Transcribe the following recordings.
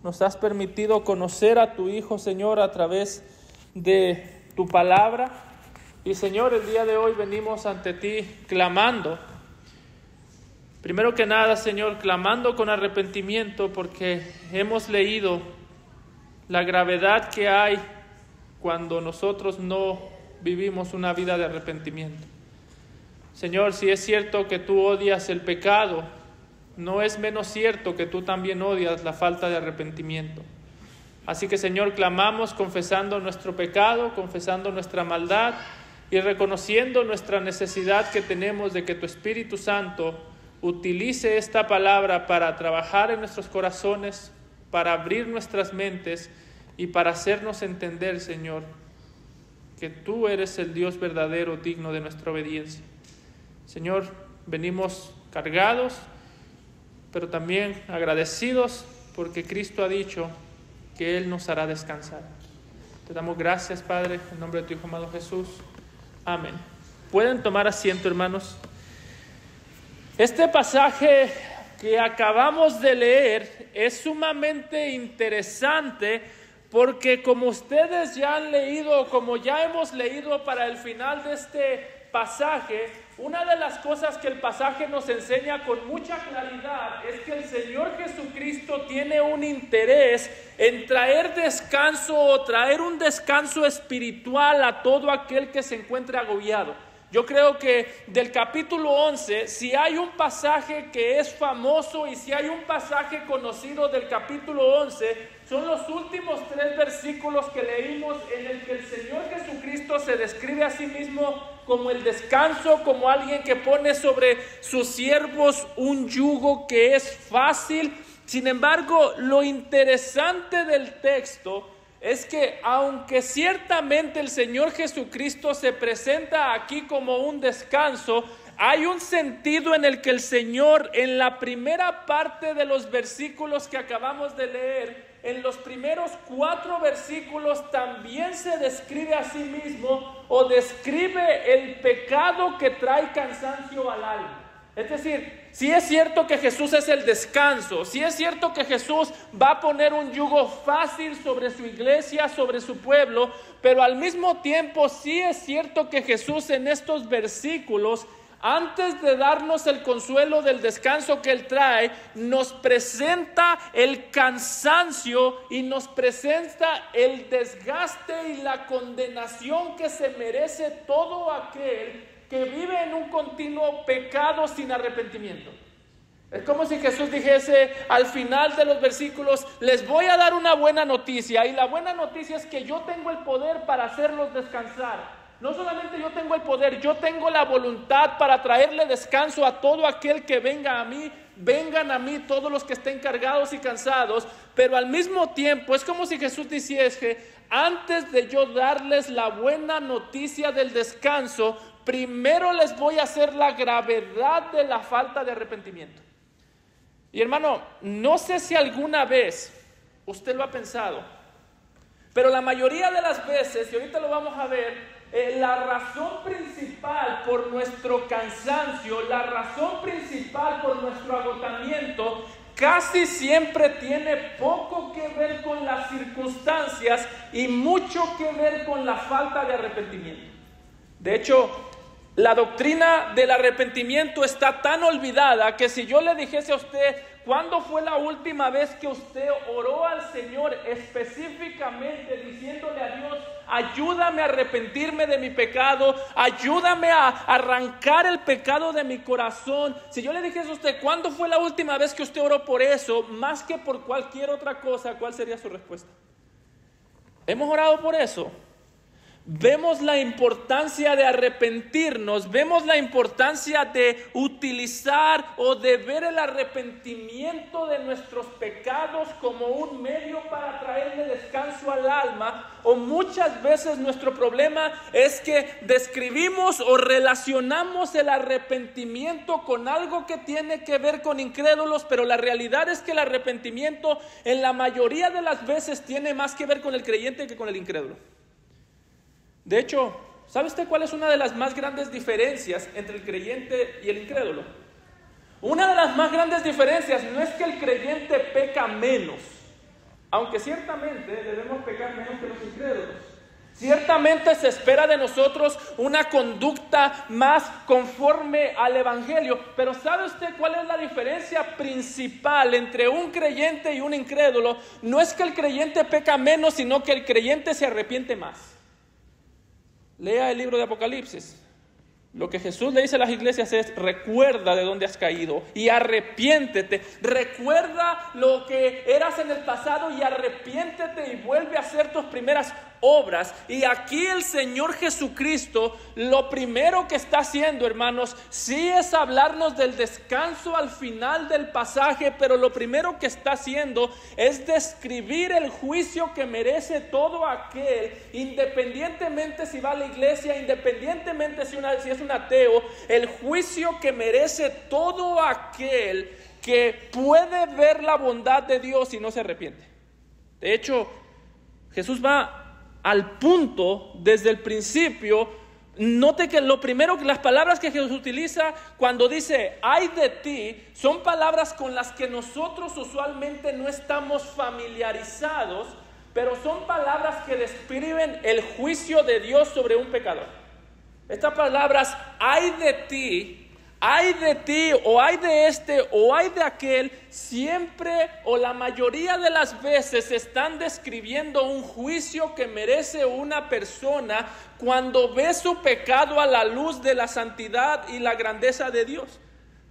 nos has permitido conocer a tu Hijo, Señor, a través de tu palabra. Y Señor, el día de hoy venimos ante ti clamando. Primero que nada, Señor, clamando con arrepentimiento porque hemos leído la gravedad que hay cuando nosotros no vivimos una vida de arrepentimiento. Señor, si es cierto que tú odias el pecado, no es menos cierto que tú también odias la falta de arrepentimiento. Así que, Señor, clamamos confesando nuestro pecado, confesando nuestra maldad y reconociendo nuestra necesidad que tenemos de que tu Espíritu Santo utilice esta palabra para trabajar en nuestros corazones, para abrir nuestras mentes y para hacernos entender, Señor, que tú eres el Dios verdadero, digno de nuestra obediencia. Señor, venimos cargados, pero también agradecidos porque Cristo ha dicho que Él nos hará descansar. Te damos gracias, Padre, en nombre de tu Hijo amado Jesús. Amén. Pueden tomar asiento, hermanos. Este pasaje que acabamos de leer es sumamente interesante porque como ustedes ya han leído, como ya hemos leído para el final de este pasaje, una de las cosas que el pasaje nos enseña con mucha claridad es que el Señor Jesucristo tiene un interés en traer descanso o traer un descanso espiritual a todo aquel que se encuentre agobiado. Yo creo que del capítulo 11, si hay un pasaje que es famoso y si hay un pasaje conocido del capítulo 11, son los últimos 3 versículos que leímos en el que el Señor Jesucristo se describe a sí mismo como el descanso, como alguien que pone sobre sus siervos un yugo que es fácil. Sin embargo, lo interesante del texto es que aunque ciertamente el Señor Jesucristo se presenta aquí como un descanso, hay un sentido en el que el Señor, en la primera parte de los versículos que acabamos de leer, en los primeros 4 versículos también se describe a sí mismo o describe el pecado que trae cansancio al alma. Es decir, si es cierto que Jesús es el descanso, si es cierto que Jesús va a poner un yugo fácil sobre su iglesia, sobre su pueblo, pero al mismo tiempo sí es cierto que Jesús en estos versículos, antes de darnos el consuelo del descanso que Él trae, nos presenta el cansancio y nos presenta el desgaste y la condenación que se merece todo aquel que vive en un continuo pecado sin arrepentimiento. Es como si Jesús dijese al final de los versículos: les voy a dar una buena noticia, y la buena noticia es que yo tengo el poder para hacerlos descansar. No solamente yo tengo el poder, yo tengo la voluntad para traerle descanso a todo aquel que venga a mí. Vengan a mí todos los que estén cargados y cansados. Pero al mismo tiempo es como si Jesús dijese: antes de yo darles la buena noticia del descanso, primero les voy a hacer la gravedad de la falta de arrepentimiento. Y hermano, no sé si alguna vez usted lo ha pensado, pero la mayoría de las veces, y ahorita lo vamos a ver, la razón principal por nuestro cansancio, la razón principal por nuestro agotamiento, casi siempre tiene poco que ver con las circunstancias y mucho que ver con la falta de arrepentimiento. De hecho, la doctrina del arrepentimiento está tan olvidada que si yo le dijese a usted ¿cuándo fue la última vez que usted oró al Señor específicamente diciéndole a Dios: ayúdame a arrepentirme de mi pecado, ayúdame a arrancar el pecado de mi corazón? Si yo le dijese a usted ¿cuándo fue la última vez que usted oró por eso, más que por cualquier otra cosa, cuál sería su respuesta? ¿Hemos orado por eso? Vemos la importancia de arrepentirnos, vemos la importancia de utilizar o de ver el arrepentimiento de nuestros pecados como un medio para traerle descanso al alma. O muchas veces nuestro problema es que describimos o relacionamos el arrepentimiento con algo que tiene que ver con incrédulos, pero la realidad es que el arrepentimiento en la mayoría de las veces tiene más que ver con el creyente que con el incrédulo. De hecho, ¿sabe usted cuál es una de las más grandes diferencias entre el creyente y el incrédulo? Una de las más grandes diferencias no es que el creyente peca menos. aunque ciertamente debemos pecar menos que los incrédulos. Ciertamente se espera de nosotros una conducta más conforme al Evangelio, pero ¿sabe usted cuál es la diferencia principal entre un creyente y un incrédulo? No es que el creyente peca menos, sino que el creyente se arrepiente más. Lea el libro de Apocalipsis. Lo que Jesús le dice a las iglesias es: recuerda de dónde has caído y arrepiéntete. Recuerda lo que eras en el pasado y arrepiéntete y vuelve a hacer tus primeras obras. Y aquí el Señor Jesucristo, lo primero que está haciendo, hermanos, sí es hablarnos del descanso al final del pasaje, pero lo primero que está haciendo es describir el juicio que merece todo aquel, independientemente si va a la iglesia, independientemente si es un ateo, el juicio que merece todo aquel que puede ver la bondad de Dios y no se arrepiente. De hecho, Jesús va al punto desde el principio. Note que lo primero, las palabras que Jesús utiliza cuando dice ay de ti, son palabras con las que nosotros usualmente no estamos familiarizados, pero son palabras que describen el juicio de Dios sobre un pecador. Estas palabras, ay de ti, o ay de este, o ay de aquel, siempre o la mayoría de las veces están describiendo un juicio que merece una persona cuando ve su pecado a la luz de la santidad y la grandeza de Dios.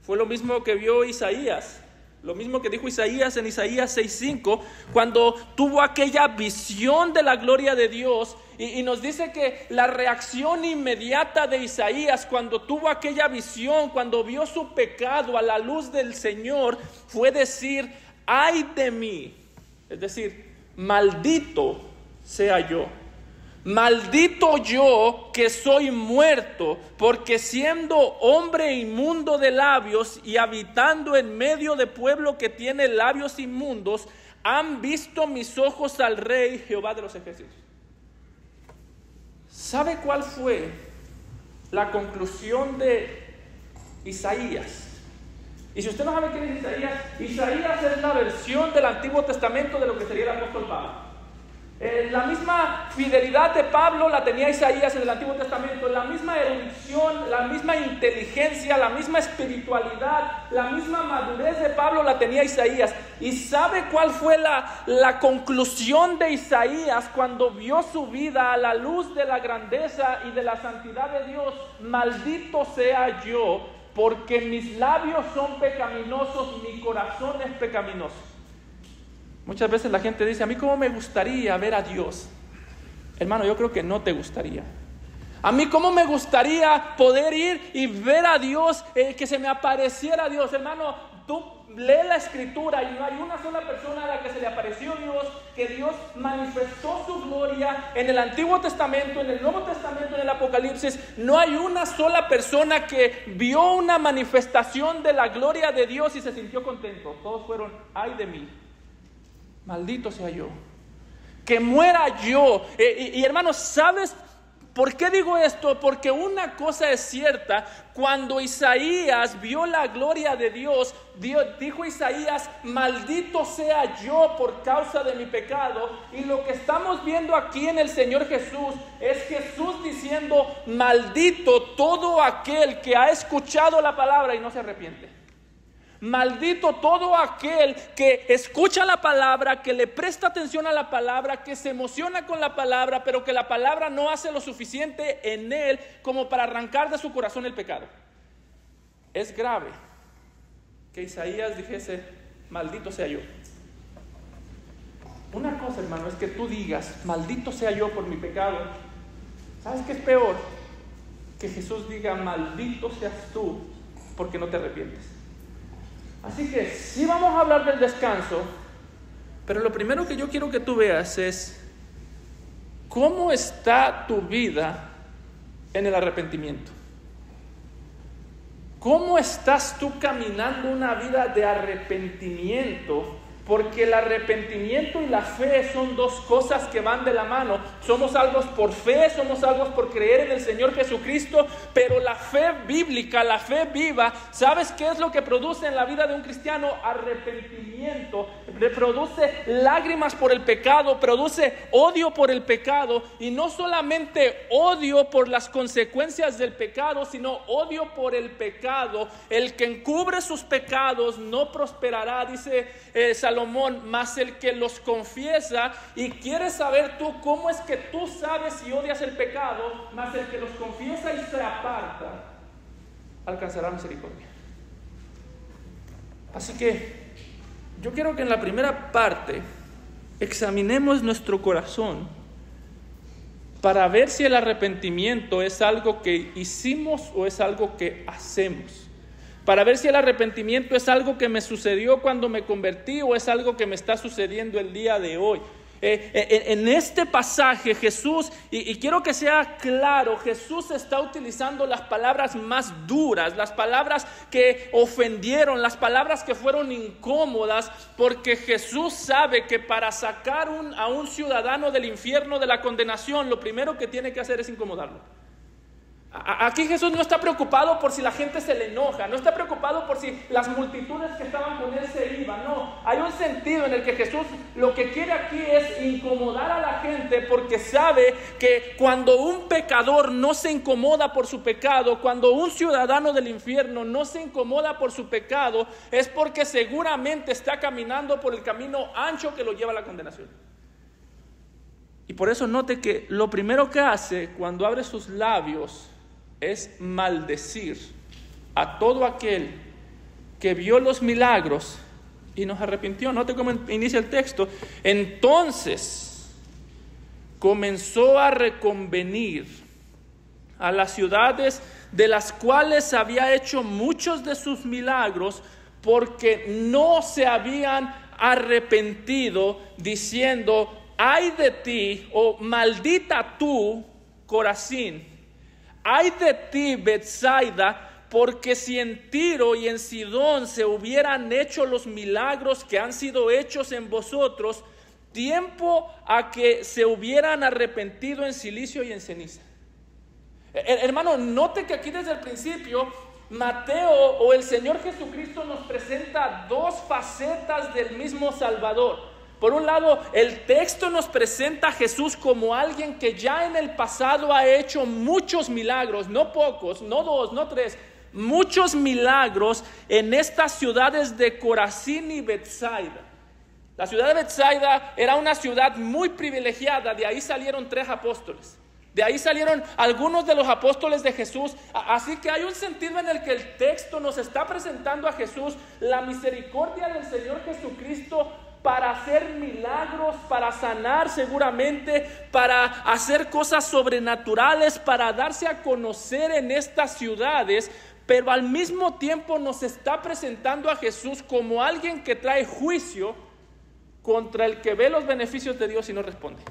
Fue lo mismo que vio Isaías. Lo mismo que dijo Isaías en Isaías 6:5, cuando tuvo aquella visión de la gloria de Dios, y nos dice que la reacción inmediata de Isaías cuando tuvo aquella visión, cuando vio su pecado a la luz del Señor, fue decir: ay de mí, es decir, maldito sea yo. Maldito yo que soy muerto, porque siendo hombre inmundo de labios y habitando en medio de pueblo que tiene labios inmundos, han visto mis ojos al Rey Jehová de los ejércitos. ¿Sabe cuál fue la conclusión de Isaías? Y si usted no sabe quién es Isaías, Isaías es la versión del Antiguo Testamento de lo que sería el apóstol Pablo. La misma fidelidad de Pablo la tenía Isaías en el Antiguo Testamento, la misma erudición, la misma inteligencia, la misma espiritualidad, la misma madurez de Pablo la tenía Isaías. ¿Y sabe cuál fue la conclusión de Isaías cuando vio su vida a la luz de la grandeza y de la santidad de Dios? Maldito sea yo, porque mis labios son pecaminosos, mi corazón es pecaminoso. Muchas veces la gente dice: a mí cómo me gustaría ver a Dios. Hermano, yo creo que no te gustaría. A mí cómo me gustaría poder ir y ver a Dios, que se me apareciera Dios. Hermano, tú lee la Escritura y no hay una sola persona a la que se le apareció Dios, que Dios manifestó su gloria en el Antiguo Testamento, en el Nuevo Testamento, en el Apocalipsis. No hay una sola persona que vio una manifestación de la gloria de Dios y se sintió contento. Todos fueron: ay de mí, maldito sea yo, que muera yo. Y hermanos, ¿sabes por qué digo esto? Porque una cosa es cierta: cuando Isaías vio la gloria de Dios, dijo Isaías: maldito sea yo por causa de mi pecado. Y lo que estamos viendo aquí en el Señor Jesús es Jesús diciendo: maldito todo aquel que ha escuchado la palabra y no se arrepiente. Maldito todo aquel que escucha la palabra, que le presta atención a la palabra, que se emociona con la palabra, pero que la palabra no hace lo suficiente en él como para arrancar de su corazón el pecado. Es grave que Isaías dijese: maldito sea yo. Una cosa, hermano, es que tú digas: maldito sea yo por mi pecado. ¿Sabes qué es peor? Que Jesús diga: maldito seas tú porque no te arrepientes. Así que sí vamos a hablar del descanso, pero lo primero que yo quiero que tú veas es cómo está tu vida en el arrepentimiento. ¿Cómo estás tú caminando una vida de arrepentimiento Porque el arrepentimiento y la fe son dos cosas que van de la mano. Somos salvos por fe, somos salvos por creer en el Señor Jesucristo, pero la fe bíblica, la fe viva, ¿sabes qué es lo que produce en la vida de un cristiano? Arrepentimiento, produce lágrimas por el pecado, produce odio por el pecado, y no solamente odio por las consecuencias del pecado, sino odio por el pecado. El que encubre sus pecados no prosperará, dice Salomón, más el que los confiesa. Y quieres saber tú cómo es que tú sabes si odias el pecado, más el que los confiesa y se aparta alcanzará misericordia. Así que yo quiero que en la primera parte examinemos nuestro corazón para ver si el arrepentimiento es algo que hicimos o es algo que hacemos. Para ver si el arrepentimiento es algo que me sucedió cuando me convertí o es algo que me está sucediendo el día de hoy. En este pasaje Jesús, y quiero que sea claro, Jesús está utilizando las palabras más duras, las palabras que ofendieron, las palabras que fueron incómodas, porque Jesús sabe que para sacar a un ciudadano del infierno, de la condenación, lo primero que tiene que hacer es incomodarlo. Aquí Jesús no está preocupado por si la gente se le enoja, no está preocupado por si las multitudes que estaban con él se iban. No, hay un sentido en el que Jesús lo que quiere aquí es incomodar a la gente, porque sabe que cuando un pecador no se incomoda por su pecado, cuando un ciudadano del infierno no se incomoda por su pecado, es porque seguramente está caminando por el camino ancho que lo lleva a la condenación. Y por eso note que lo primero que hace cuando abre sus labios es maldecir a todo aquel que vio los milagros y nos arrepintió. Note cómo inicia el texto. Entonces comenzó a reconvenir a las ciudades de las cuales había hecho muchos de sus milagros, porque no se habían arrepentido, diciendo: ay de ti, o maldita tú, Corazín. Ay de ti, Betsaida, porque si en Tiro y en Sidón se hubieran hecho los milagros que han sido hechos en vosotros, tiempo a que se hubieran arrepentido en silicio y en ceniza. Hermano, note que aquí desde el principio Mateo o el Señor Jesucristo nos presenta dos facetas del mismo Salvador. Por un lado, el texto nos presenta a Jesús como alguien que ya en el pasado ha hecho muchos milagros, no pocos, no dos, no tres, muchos milagros en estas ciudades de Corazín y Betsaida. La ciudad de Betsaida era una ciudad muy privilegiada, de ahí salieron 3 apóstoles. De ahí salieron algunos de los apóstoles de Jesús. Así que hay un sentido en el que el texto nos está presentando a Jesús, la misericordia del Señor Jesucristo, para hacer milagros, para sanar seguramente, para hacer cosas sobrenaturales, para darse a conocer en estas ciudades. Pero al mismo tiempo nos está presentando a Jesús como alguien que trae juicio contra el que ve los beneficios de Dios y no responde.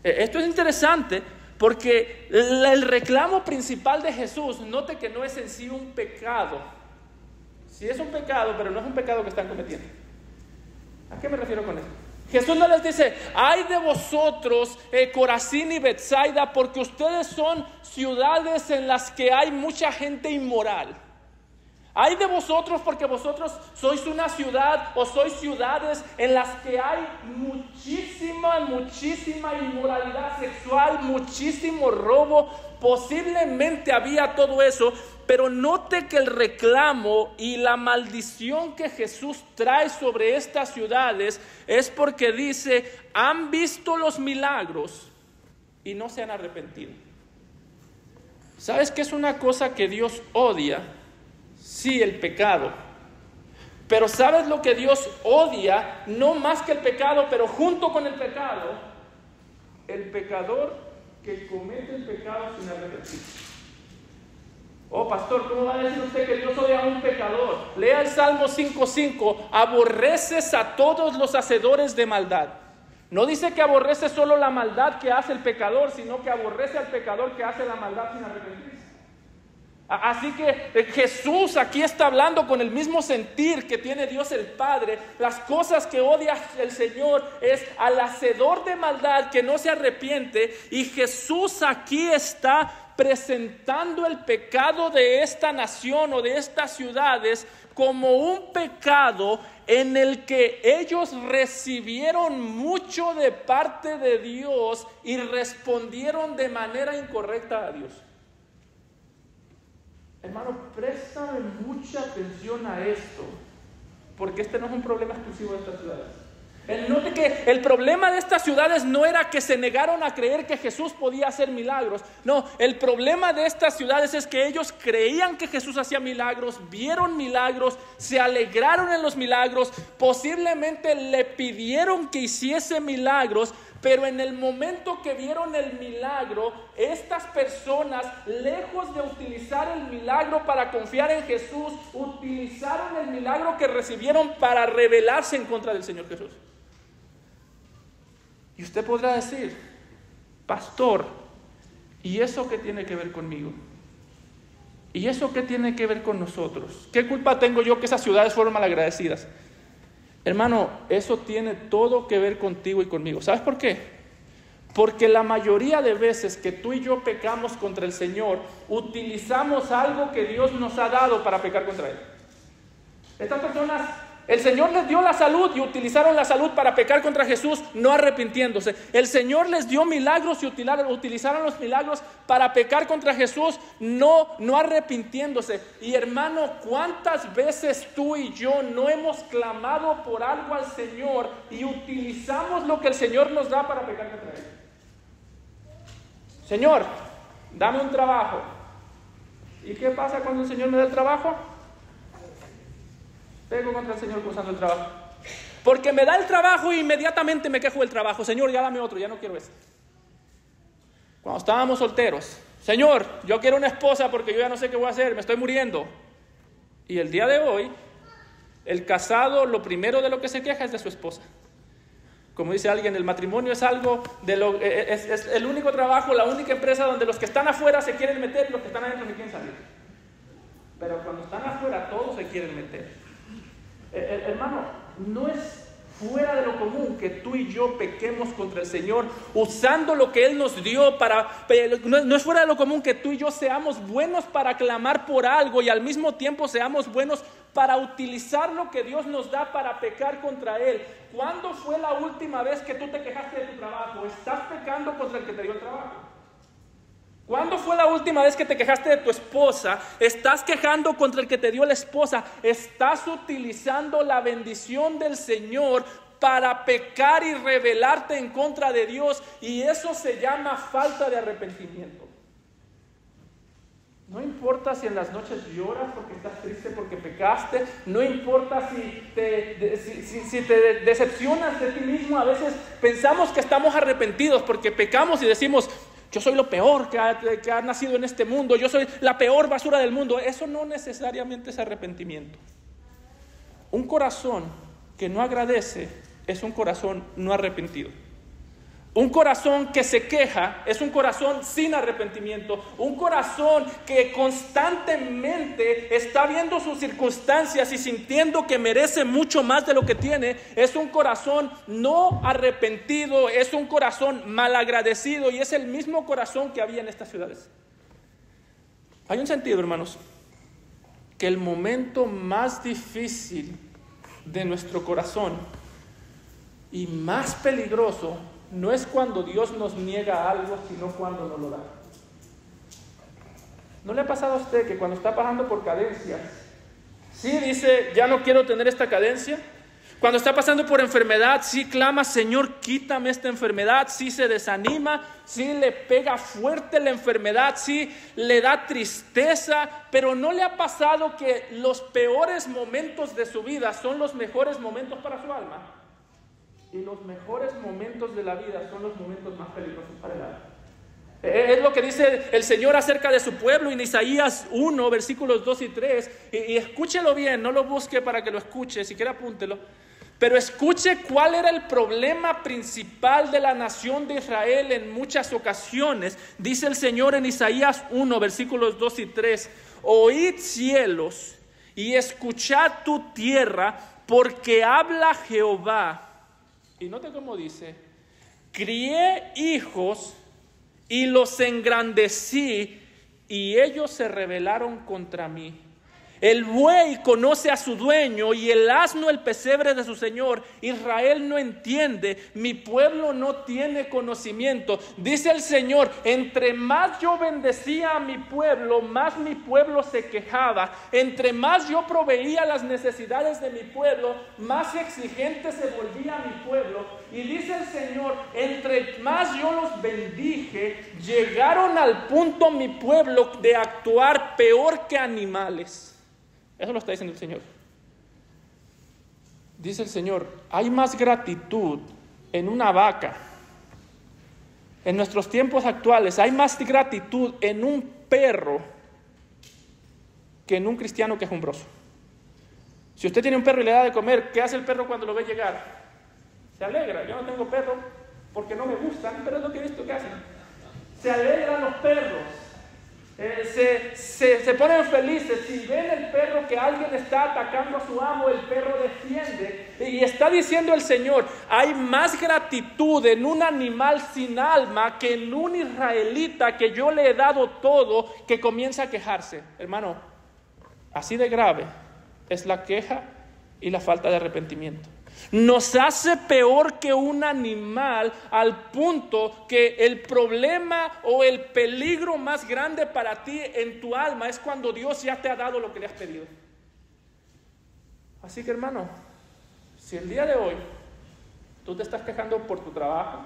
Esto es interesante, porque el reclamo principal de Jesús, note que no es en sí un pecado. Sí es un pecado, pero no es un pecado que están cometiendo. ¿A qué me refiero con esto? Jesús no les dice: ay de vosotros, Corazín y Betsaida, porque ustedes son ciudades en las que hay mucha gente inmoral. Ay de vosotros, porque vosotros sois una ciudad o sois ciudades en las que hay muchísima inmoralidad sexual, muchísimo robo. Posiblemente había todo eso, pero note que el reclamo y la maldición que Jesús trae sobre estas ciudades es porque dice: han visto los milagros y no se han arrepentido. ¿Sabes qué es una cosa que Dios odia? Sí, el pecado. Pero ¿sabes lo que Dios odia? No más que el pecado, pero junto con el pecado, el pecador que comete el pecado sin arrepentirse. Oh, pastor, ¿cómo va a decir usted que Dios odia a un pecador? Lea el Salmo 5:5. Aborreces a todos los hacedores de maldad. No dice que aborrece solo la maldad que hace el pecador, sino que aborrece al pecador que hace la maldad sin arrepentirse. Así que Jesús aquí está hablando con el mismo sentir que tiene Dios el Padre. Las cosas que odia el Señor es al hacedor de maldad que no se arrepiente. Y Jesús aquí está presentando el pecado de esta nación o de estas ciudades como un pecado en el que ellos recibieron mucho de parte de Dios y respondieron de manera incorrecta a Dios. Hermano, préstame mucha atención a esto, porque este no es un problema exclusivo de estas ciudades. Note que el problema de estas ciudades no era que se negaron a creer que Jesús podía hacer milagros. No, el problema de estas ciudades es que ellos creían que Jesús hacía milagros, vieron milagros, se alegraron en los milagros, posiblemente le pidieron que hiciese milagros, pero en el momento que vieron el milagro, estas personas, lejos de utilizar el milagro para confiar en Jesús, utilizaron el milagro que recibieron para rebelarse en contra del Señor Jesús. Y usted podrá decir, pastor, ¿y eso qué tiene que ver conmigo? ¿Y eso qué tiene que ver con nosotros? ¿Qué culpa tengo yo que esas ciudades fueron malagradecidas? Hermano, eso tiene todo que ver contigo y conmigo. ¿Sabes por qué? Porque la mayoría de veces que tú y yo pecamos contra el Señor, utilizamos algo que Dios nos ha dado para pecar contra Él. Estas personas, el Señor les dio la salud y utilizaron la salud para pecar contra Jesús, no arrepintiéndose. El Señor les dio milagros y utilizaron los milagros para pecar contra Jesús, no arrepintiéndose. Y hermano, ¿cuántas veces tú y yo no hemos clamado por algo al Señor y utilizamos lo que el Señor nos da para pecar contra Él? Señor, dame un trabajo. ¿Y qué pasa cuando el Señor me da el trabajo? Pego contra el Señor usando el trabajo. Porque me da el trabajo e inmediatamente me quejo del trabajo. Señor, ya dame otro, ya no quiero ese. Cuando estábamos solteros, Señor, yo quiero una esposa porque yo ya no sé qué voy a hacer, me estoy muriendo. Y el día de hoy, el casado, lo primero de lo que se queja es de su esposa. Como dice alguien, el matrimonio es algo es el único trabajo, la única empresa donde los que están afuera se quieren meter y los que están adentro no quieren salir. Pero cuando están afuera todos se quieren meter. Hermano, no es fuera de lo común que tú y yo pequemos contra el Señor usando lo que Él nos dio no es fuera de lo común que tú y yo seamos buenos para clamar por algo y al mismo tiempo seamos buenos para utilizar lo que Dios nos da para pecar contra Él. ¿Cuándo fue la última vez que tú te quejaste de tu trabajo? ¿Estás pecando contra el que te dio el trabajo? ¿Cuándo fue la última vez que te quejaste de tu esposa? ¿Estás quejando contra el que te dio la esposa? ¿Estás utilizando la bendición del Señor para pecar y rebelarte en contra de Dios? Y eso se llama falta de arrepentimiento. No importa si en las noches lloras porque estás triste porque pecaste. No importa si te decepcionas de ti mismo. A veces pensamos que estamos arrepentidos porque pecamos y decimos: yo soy lo peor que ha nacido en este mundo, yo soy la peor basura del mundo. Eso no necesariamente es arrepentimiento. Un corazón que no agradece es un corazón no arrepentido. Un corazón que se queja es un corazón sin arrepentimiento. Un corazón que constantemente está viendo sus circunstancias y sintiendo que merece mucho más de lo que tiene, es un corazón no arrepentido, es un corazón malagradecido, y es el mismo corazón que había en estas ciudades. Hay un sentido, hermanos, que el momento más difícil de nuestro corazón y más peligroso no es cuando Dios nos niega algo, sino cuando nos lo da. ¿No le ha pasado a usted que cuando está pasando por cadencias, sí dice, ya no quiero tener esta cadencia? Cuando está pasando por enfermedad, sí clama, Señor, quítame esta enfermedad. Sí se desanima, sí le pega fuerte la enfermedad, sí le da tristeza. Pero ¿no le ha pasado que los peores momentos de su vida son los mejores momentos para su alma? Y los mejores momentos de la vida son los momentos más peligrosos para el alma. Es lo que dice el Señor acerca de su pueblo en Isaías 1, versículos 2 y 3. Y escúchelo bien, no lo busque para que lo escuche, si quiere apúntelo. Pero escuche cuál era el problema principal de la nación de Israel en muchas ocasiones. Dice el Señor en Isaías 1, versículos 2 y 3. oíd cielos y escuchad tu tierra, porque habla Jehová. Y note cómo dice: crié hijos y los engrandecí, y ellos se rebelaron contra mí. El buey conoce a su dueño, y el asno el pesebre de su señor. Israel no entiende, mi pueblo no tiene conocimiento. Dice el Señor: entre más yo bendecía a mi pueblo, más mi pueblo se quejaba. Entre más yo proveía las necesidades de mi pueblo, más exigente se volvía mi pueblo. Y dice el Señor: entre más yo los bendije, llegaron al punto mi pueblo de actuar peor que animales. Eso lo está diciendo el Señor. Dice el Señor: hay más gratitud en una vaca. En nuestros tiempos actuales hay más gratitud en un perro que en un cristiano quejumbroso. Si usted tiene un perro y le da de comer, ¿qué hace el perro cuando lo ve llegar? Se alegra. Yo no tengo perro porque no me gustan, pero es lo que he visto que hacen. Se alegran los perros. Se ponen felices. Si ven el perro que alguien está atacando a su amo, el perro defiende. Y está diciendo el Señor: hay más gratitud en un animal sin alma que en un israelita que yo le he dado todo, que comienza a quejarse. Hermano, así de grave es la queja y la falta de arrepentimiento. Nos hace peor que un animal, al punto que el problema o el peligro más grande para ti en tu alma es cuando Dios ya te ha dado lo que le has pedido. Así que, hermano, si el día de hoy tú te estás quejando por tu trabajo,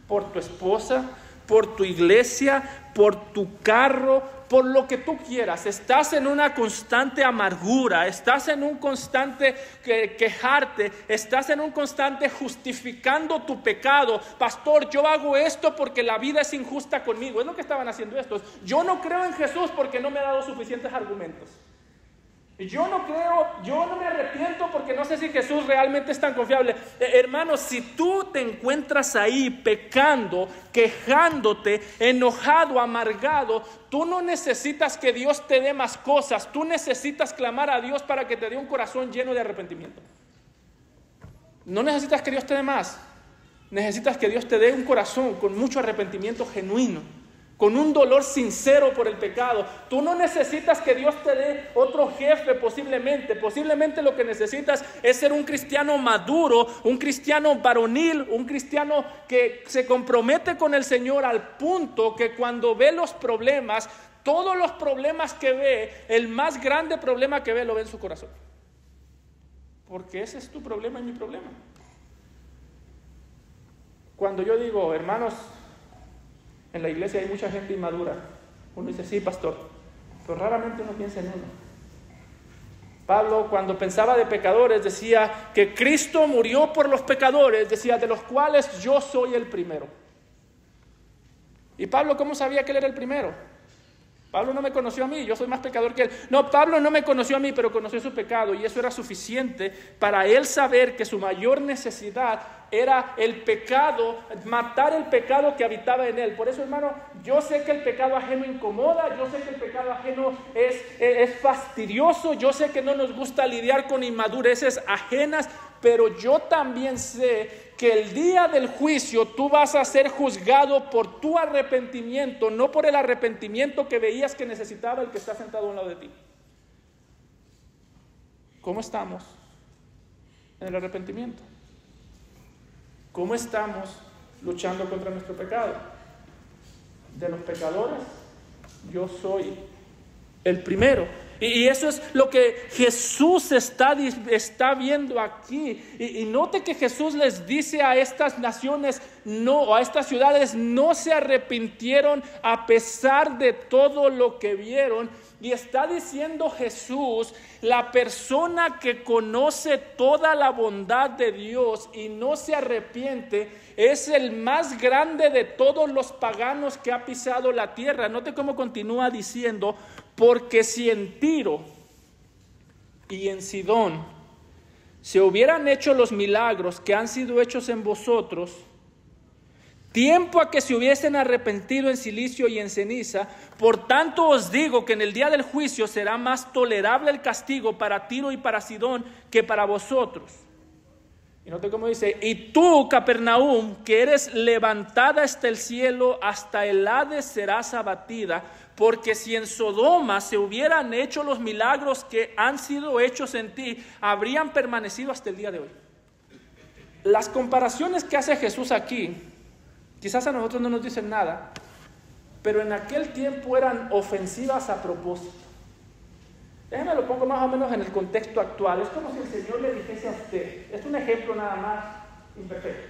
por tu esposa, por tu iglesia, por tu carro, por lo que tú quieras, estás en una constante amargura, estás en un constante quejarte, estás en un constante justificando tu pecado. Pastor, yo hago esto porque la vida es injusta conmigo. Es lo que estaban haciendo estos. Yo no creo en Jesús porque no me ha dado suficientes argumentos. Yo no creo, yo no me arrepiento porque no sé si Jesús realmente es tan confiable. Hermano, si tú te encuentras ahí pecando, quejándote, enojado, amargado, tú no necesitas que Dios te dé más cosas. Tú necesitas clamar a Dios para que te dé un corazón lleno de arrepentimiento. No necesitas que Dios te dé más. Necesitas que Dios te dé un corazón con mucho arrepentimiento genuino, con un dolor sincero por el pecado. Tú no necesitas que Dios te dé otro jefe posiblemente lo que necesitas es ser un cristiano maduro, un cristiano varonil, un cristiano que se compromete con el Señor al punto que cuando ve los problemas, todos los problemas que ve, el más grande problema que ve, lo ve en su corazón. Porque ese es tu problema y mi problema. Cuando yo digo, hermanos, en la iglesia hay mucha gente inmadura, uno dice: sí, pastor, pero raramente uno piensa en uno. Pablo, cuando pensaba de pecadores, decía que Cristo murió por los pecadores, decía, de los cuales yo soy el primero. ¿Y Pablo cómo sabía que él era el primero? Pablo no me conoció a mí, yo soy más pecador que él. No, Pablo no me conoció a mí, pero conoció su pecado, y eso era suficiente para él saber que su mayor necesidad era el pecado, matar el pecado que habitaba en él. Por eso, hermano, yo sé que el pecado ajeno incomoda, yo sé que el pecado ajeno es fastidioso, yo sé que no nos gusta lidiar con inmadureces ajenas, pero yo también sé que el día del juicio tú vas a ser juzgado por tu arrepentimiento, no por el arrepentimiento que veías que necesitaba el que está sentado a un lado de ti. ¿Cómo estamos en el arrepentimiento? ¿Cómo estamos luchando contra nuestro pecado? De los pecadores, yo soy el primero. Y eso es lo que Jesús está viendo aquí. Y note que Jesús les dice a estas naciones, no, a estas ciudades, no se arrepintieron a pesar de todo lo que vieron. Y está diciendo Jesús, la persona que conoce toda la bondad de Dios y no se arrepiente, es el más grande de todos los paganos que ha pisado la tierra. Note cómo continúa diciendo: porque si en Tiro y en Sidón se hubieran hecho los milagros que han sido hechos en vosotros, tiempo a que se hubiesen arrepentido en silicio y en ceniza. Por tanto os digo que en el día del juicio será más tolerable el castigo para Tiro y para Sidón que para vosotros. Y note cómo dice: y tú, Capernaum, que eres levantada hasta el cielo, hasta el Hades serás abatida, porque si en Sodoma se hubieran hecho los milagros que han sido hechos en ti, habrían permanecido hasta el día de hoy. Las comparaciones que hace Jesús aquí, quizás a nosotros no nos dicen nada, pero en aquel tiempo eran ofensivas a propósito. Déjenme lo pongo más o menos en el contexto actual. Es como si el Señor le dijese a usted, es un ejemplo nada más imperfecto: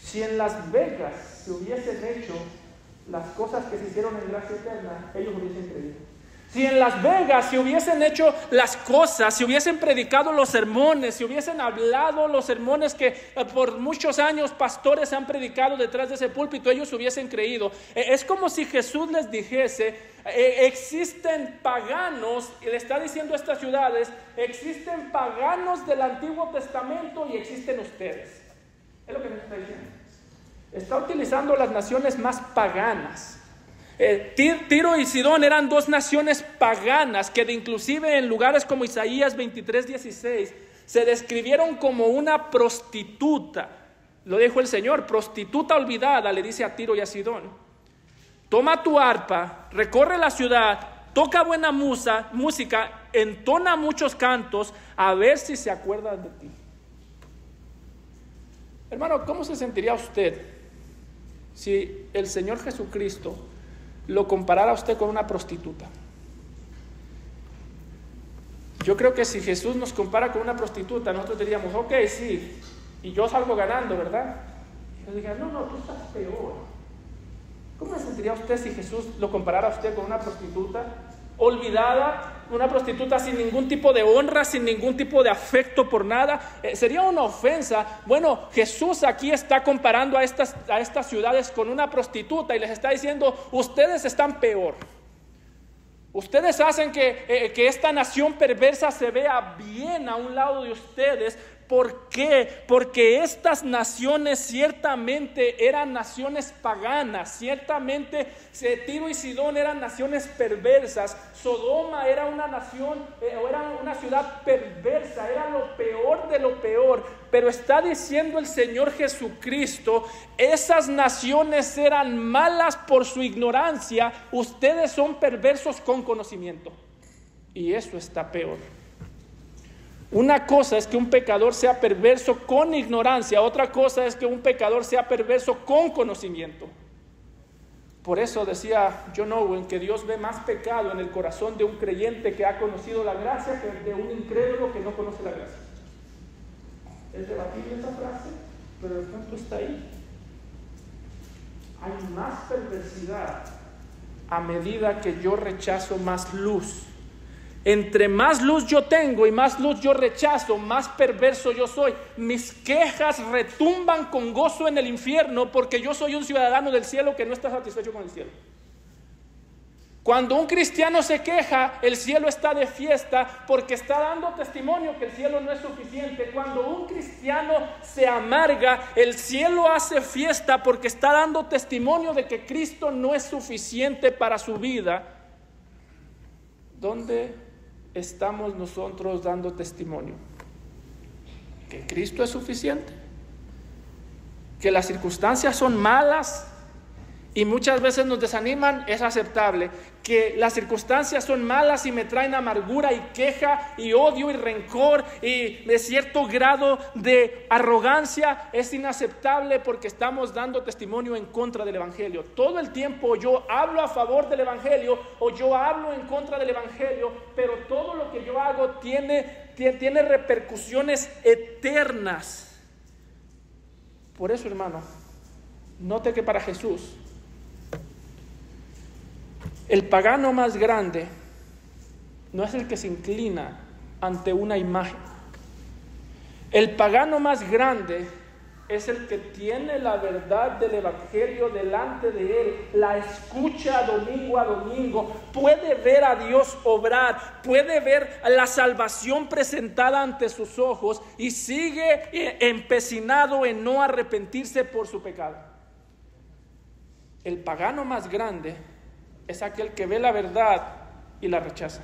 si en Las Vegas se hubiesen hecho las cosas que se hicieron en Gracia Eterna, ellos hubiesen creído. Si en Las Vegas se hubiesen hecho las cosas, si hubiesen predicado los sermones, si hubiesen hablado los sermones que por muchos años pastores han predicado detrás de ese púlpito, ellos hubiesen creído. Es como si Jesús les dijese: existen paganos, y le está diciendo a estas ciudades, existen paganos del Antiguo Testamento y existen ustedes. Es lo que nos está diciendo. Está utilizando las naciones más paganas. Tiro y Sidón eran dos naciones paganas que inclusive en lugares como Isaías 23:16 se describieron como una prostituta. Lo dijo el Señor: prostituta olvidada, le dice a Tiro y a Sidón: toma tu arpa, recorre la ciudad, toca buena música, entona muchos cantos, a ver si se acuerdan de ti. Hermano, ¿cómo se sentiría usted si el Señor Jesucristo lo comparara a usted con una prostituta? Yo creo que si Jesús nos compara con una prostituta, nosotros diríamos: ok, sí, y yo salgo ganando, ¿verdad? Y yo diría: no, tú estás peor. ¿Cómo se sentiría usted si Jesús lo comparara a usted con una prostituta olvidada, una prostituta sin ningún tipo de honra, sin ningún tipo de afecto por nada? Sería una ofensa. Bueno, Jesús aquí está comparando a estas ciudades con una prostituta y les está diciendo: ustedes están peor. Ustedes hacen que esta nación perversa se vea bien a un lado de ustedes. ¿Por qué? Porque estas naciones ciertamente eran naciones paganas. Ciertamente Tiro y Sidón eran naciones perversas. Sodoma era una nación, era una ciudad perversa, era lo peor de lo peor. Pero está diciendo el Señor Jesucristo: esas naciones eran malas por su ignorancia. Ustedes son perversos con conocimiento. Y eso está peor. Una cosa es que un pecador sea perverso con ignorancia, otra cosa es que un pecador sea perverso con conocimiento. Por eso decía John Owen que Dios ve más pecado en el corazón de un creyente que ha conocido la gracia que de un incrédulo que no conoce la gracia. Es debatible esa frase, pero el punto está ahí. Hay más perversidad a medida que yo rechazo más luz. Entre más luz yo tengo y más luz yo rechazo, más perverso yo soy. Mis quejas retumban con gozo en el infierno porque yo soy un ciudadano del cielo que no está satisfecho con el cielo. Cuando un cristiano se queja, el cielo está de fiesta porque está dando testimonio que el cielo no es suficiente. Cuando un cristiano se amarga, el cielo hace fiesta porque está dando testimonio de que Cristo no es suficiente para su vida. ¿Dónde estamos nosotros dando testimonio? ¿Que Cristo es suficiente? ¿Que las circunstancias son malas y muchas veces nos desaniman? Es aceptable. Que las circunstancias son malas y me traen amargura y queja y odio y rencor y de cierto grado de arrogancia, es inaceptable porque estamos dando testimonio en contra del Evangelio. Todo el tiempo yo hablo a favor del Evangelio o yo hablo en contra del Evangelio, pero todo lo que yo hago tiene repercusiones eternas. Por eso, hermano, note que para Jesús el pagano más grande no es el que se inclina ante una imagen. El pagano más grande es el que tiene la verdad del Evangelio delante de él, la escucha domingo a domingo, puede ver a Dios obrar, puede ver la salvación presentada ante sus ojos y sigue empecinado en no arrepentirse por su pecado. El pagano más grande es aquel que ve la verdad y la rechaza.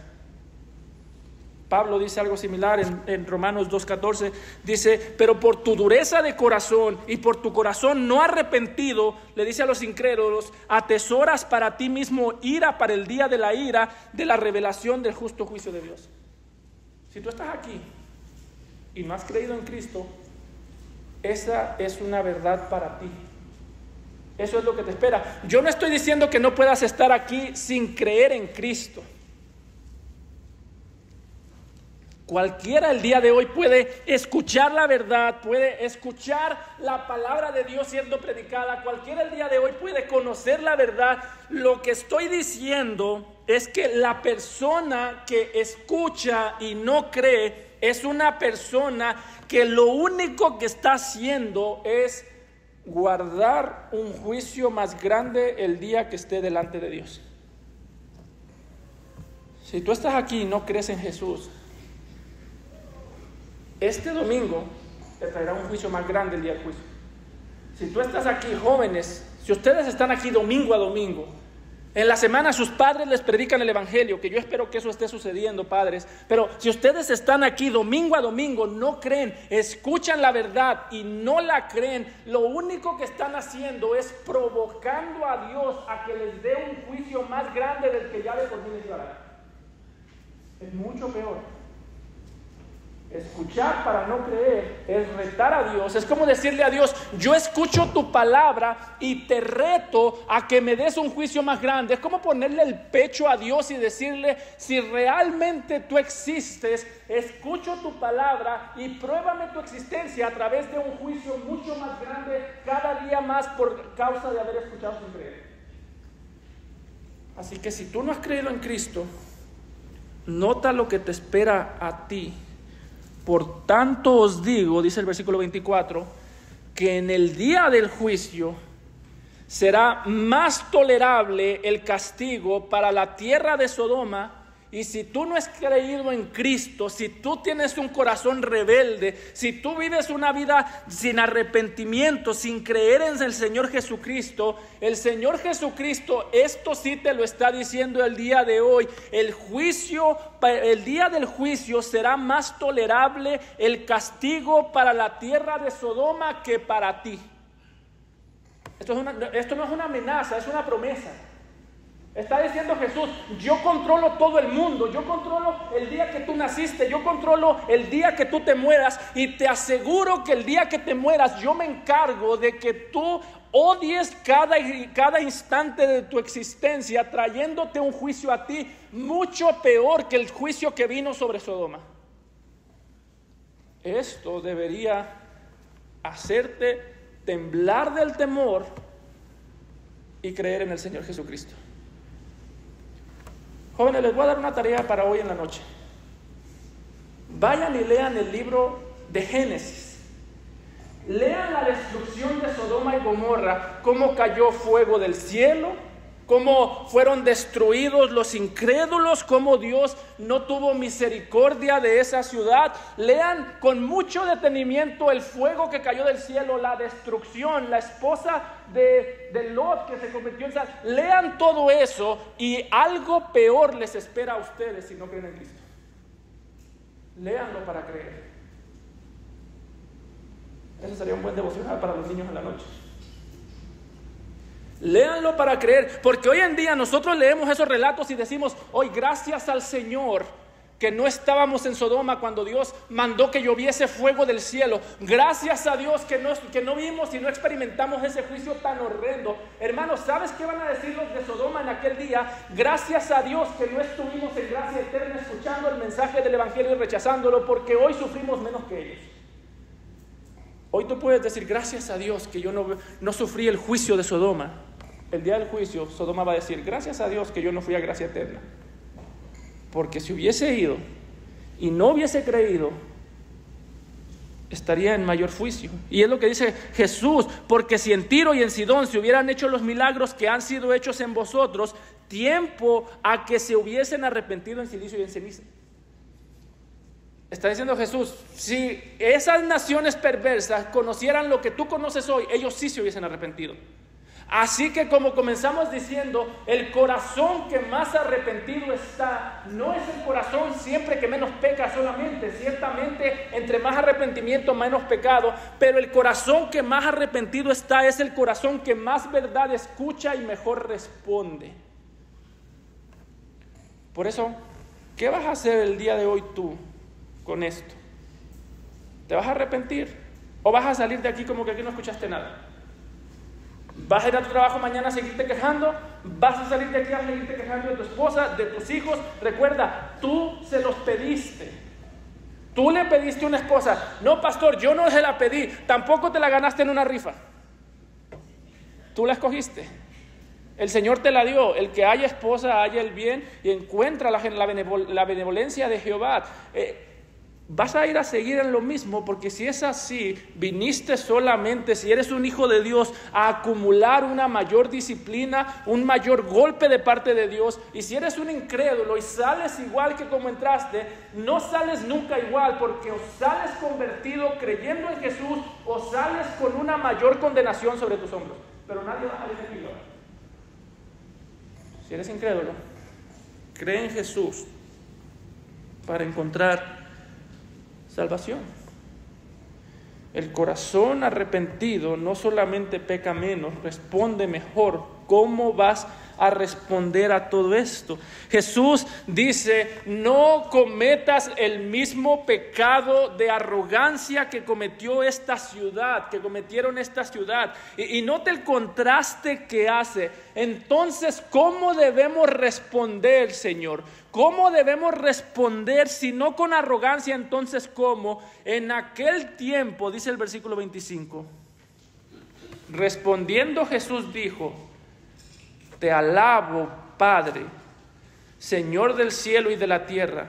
Pablo dice algo similar en Romanos 2:14, dice: pero por tu dureza de corazón y por tu corazón no arrepentido, le dice a los incrédulos, atesoras para ti mismo ira para el día de la ira, de la revelación del justo juicio de Dios. Si tú estás aquí y no has creído en Cristo, esa es una verdad para ti. Eso es lo que te espera. Yo no estoy diciendo que no puedas estar aquí sin creer en Cristo. Cualquiera el día de hoy puede escuchar la verdad, puede escuchar la palabra de Dios siendo predicada. Cualquiera el día de hoy puede conocer la verdad. Lo que estoy diciendo es que la persona que escucha y no cree es una persona que lo único que está haciendo es guardar un juicio más grande el día que esté delante de Dios. Si tú estás aquí y no crees en Jesús, este domingo te traerá un juicio más grande el día del juicio. Si tú estás aquí, jóvenes, si ustedes están aquí domingo a domingo, en la semana sus padres les predican el evangelio, que yo espero que eso esté sucediendo, padres, pero si ustedes están aquí domingo a domingo, no creen, escuchan la verdad y no la creen, lo único que están haciendo es provocando a Dios a que les dé un juicio más grande del que ya de por sí les dará. Es mucho peor. Escuchar para no creer es retar a Dios. Es como decirle a Dios: yo escucho tu palabra y te reto a que me des un juicio más grande. Es como ponerle el pecho a Dios y decirle: si realmente tú existes, escucho tu palabra y pruébame tu existencia a través de un juicio mucho más grande cada día más por causa de haber escuchado sin creer. Así que si tú no has creído en Cristo, nota lo que te espera a ti. Por tanto os digo, dice el versículo 24, que en el día del juicio será más tolerable el castigo para la tierra de Sodoma. Y si tú no has creído en Cristo, si tú tienes un corazón rebelde, si tú vives una vida sin arrepentimiento, sin creer en el Señor Jesucristo, el Señor Jesucristo esto sí te lo está diciendo el día de hoy: el día del juicio será más tolerable el castigo para la tierra de Sodoma que para ti. Esto no es una amenaza, es una promesa. Está diciendo Jesús: yo controlo todo el mundo, yo controlo el día que tú naciste, yo controlo el día que tú te mueras, y te aseguro que el día que te mueras yo me encargo de que tú odies cada instante de tu existencia, trayéndote un juicio a ti mucho peor que el juicio que vino sobre Sodoma. Esto debería hacerte temblar del temor y creer en el Señor Jesucristo. Jóvenes, les voy a dar una tarea para hoy en la noche. Vayan y lean el libro de Génesis. Lean la destrucción de Sodoma y Gomorra, cómo cayó fuego del cielo, cómo fueron destruidos los incrédulos, cómo Dios no tuvo misericordia de esa ciudad. Lean con mucho detenimiento el fuego que cayó del cielo, la destrucción, la esposa de Lot que se convirtió en sal. Lean todo eso y algo peor les espera a ustedes si no creen en Cristo. Léanlo para creer. Eso sería un buen devocional para los niños en la noche. Léanlo para creer, porque hoy en día nosotros leemos esos relatos y decimos: hoy gracias al Señor que no estábamos en Sodoma cuando Dios mandó que lloviese fuego del cielo. Gracias a Dios que no vimos y no experimentamos ese juicio tan horrendo. Hermanos, ¿sabes qué van a decir los de Sodoma en aquel día? Gracias a Dios que no estuvimos en gracia eterna escuchando el mensaje del evangelio y rechazándolo, porque hoy sufrimos menos que ellos. Hoy tú puedes decir: gracias a Dios que yo no sufrí el juicio de Sodoma. El día del juicio, Sodoma va a decir: gracias a Dios que yo no fui a gracia eterna. Porque si hubiese ido y no hubiese creído, estaría en mayor juicio. Y es lo que dice Jesús: porque si en Tiro y en Sidón se hubieran hecho los milagros que han sido hechos en vosotros, tiempo a que se hubiesen arrepentido en silicio y en ceniza. Está diciendo Jesús: si esas naciones perversas conocieran lo que tú conoces hoy, ellos sí se hubiesen arrepentido. Así que como comenzamos diciendo, el corazón que más arrepentido está, no es el corazón siempre que menos peca solamente. Ciertamente, entre más arrepentimiento, menos pecado. Pero el corazón que más arrepentido está es el corazón que más verdad escucha y mejor responde. Por eso, ¿qué vas a hacer el día de hoy tú con esto? ¿Te vas a arrepentir? ¿O vas a salir de aquí como que aquí no escuchaste nada? ¿Vas a ir a tu trabajo mañana a seguirte quejando? ¿Vas a salir de aquí a seguirte quejando de tu esposa, de tus hijos? Recuerda, tú se los pediste. Tú le pediste una esposa. No, pastor, yo no se la pedí. Tampoco te la ganaste en una rifa. Tú la escogiste. El Señor te la dio. El que haya esposa, haya el bien y encuentra la benevolencia de Jehová. Vas a ir a seguir en lo mismo, porque si es así, viniste solamente, si eres un hijo de Dios, a acumular una mayor disciplina, un mayor golpe de parte de Dios. Y si eres un incrédulo y sales igual que como entraste, no sales nunca igual, porque o sales convertido creyendo en Jesús, o sales con una mayor condenación sobre tus hombros. Pero nadie va a salir de aquí. Si eres incrédulo, cree en Jesús para encontrar salvación. El corazón arrepentido no solamente peca menos, responde mejor. ¿Cómo vas a responder a todo esto? Jesús dice: no cometas el mismo pecado de arrogancia que cometió esta ciudad, que cometieron esta ciudad. Y note el contraste que hace. Entonces, ¿cómo debemos responder, Señor? ¿Cómo debemos responder si no con arrogancia? Entonces, ¿cómo? En aquel tiempo, dice el versículo 25, respondiendo Jesús dijo: te alabo, Padre, Señor del cielo y de la tierra,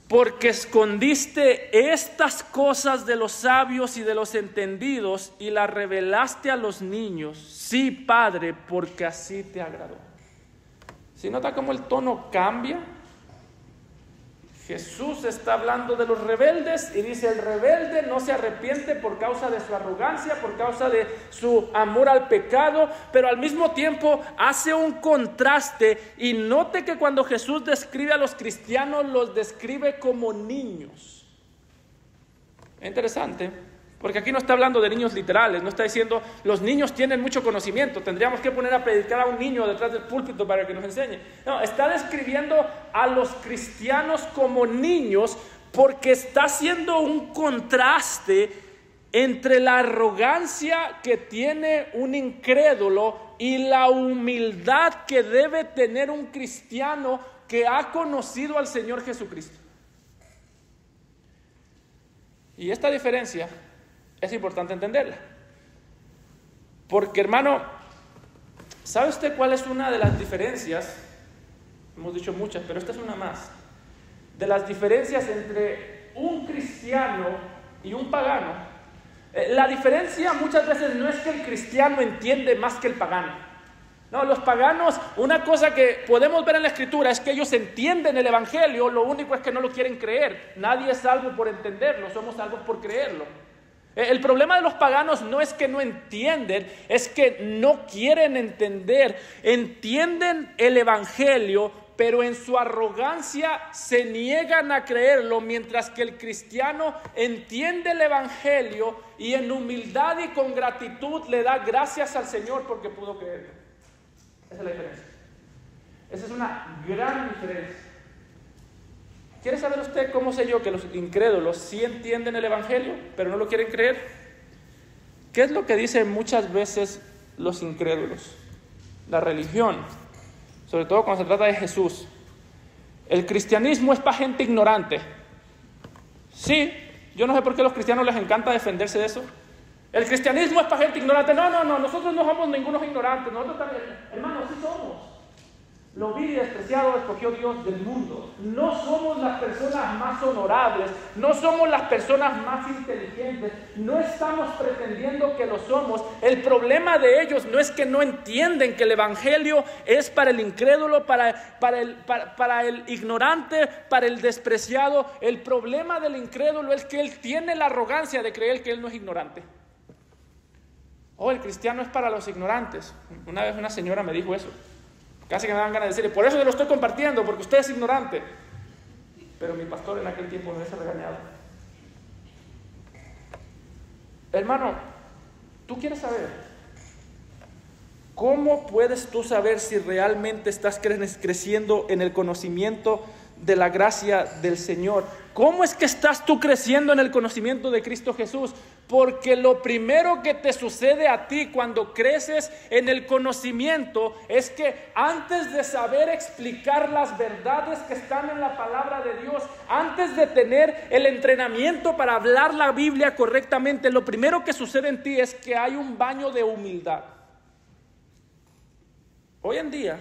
porque escondiste estas cosas de los sabios y de los entendidos y las revelaste a los niños. Sí, Padre, porque así te agradó. ¿Sí nota cómo el tono cambia? Jesús está hablando de los rebeldes y dice: el rebelde no se arrepiente por causa de su arrogancia, por causa de su amor al pecado, pero al mismo tiempo hace un contraste. Y note que cuando Jesús describe a los cristianos, los describe como niños. Es interesante, porque aquí no está hablando de niños literales, no está diciendo los niños tienen mucho conocimiento, tendríamos que poner a predicar a un niño detrás del púlpito para que nos enseñe. No, está describiendo a los cristianos como niños, porque está haciendo un contraste entre la arrogancia que tiene un incrédulo y la humildad que debe tener un cristiano que ha conocido al Señor Jesucristo. Y esta diferencia es importante entenderla. Porque, hermano, ¿sabe usted cuál es una de las diferencias? Hemos dicho muchas, pero esta es una más. De las diferencias entre un cristiano y un pagano. La diferencia muchas veces no es que el cristiano entiende más que el pagano. No, los paganos, una cosa que podemos ver en la Escritura es que ellos entienden el Evangelio, lo único es que no lo quieren creer. Nadie es salvo por entenderlo, somos salvos por creerlo. El problema de los paganos no es que no entienden, es que no quieren entender. Entienden el Evangelio, pero en su arrogancia se niegan a creerlo, mientras que el cristiano entiende el Evangelio y en humildad y con gratitud le da gracias al Señor porque pudo creerlo. Esa es la diferencia. Esa es una gran diferencia. ¿Quiere saber usted cómo sé yo que los incrédulos sí entienden el Evangelio, pero no lo quieren creer? ¿Qué es lo que dicen muchas veces los incrédulos? La religión, sobre todo cuando se trata de Jesús. El cristianismo es para gente ignorante. Sí, yo no sé por qué a los cristianos les encanta defenderse de eso. El cristianismo es para gente ignorante. No, nosotros no somos ningunos ignorantes. Nosotros también, hermanos, sí somos. Lo vil y despreciado escogió Dios del mundo. No somos las personas más honorables, no somos las personas más inteligentes, no estamos pretendiendo que lo somos. El problema de ellos no es que no entienden que el Evangelio es para el incrédulo, para el ignorante, para el despreciado. El problema del incrédulo es que él tiene la arrogancia de creer que él no es ignorante. oh, el cristiano es para los ignorantes. Una vez una señora me dijo eso. Casi que me dan ganas de decirle, por eso yo lo estoy compartiendo, porque usted es ignorante. Pero mi pastor en aquel tiempo me hubiese regañado. Hermano, tú quieres saber, ¿cómo puedes tú saber si realmente estás creciendo en el conocimiento de la gracia del Señor? ¿Cómo es que estás tú creciendo en el conocimiento de Cristo Jesús? Porque lo primero que te sucede a ti cuando creces en el conocimiento es que antes de saber explicar las verdades que están en la palabra de Dios, antes de tener el entrenamiento para hablar la Biblia correctamente, lo primero que sucede en ti es que hay un baño de humildad. Hoy en día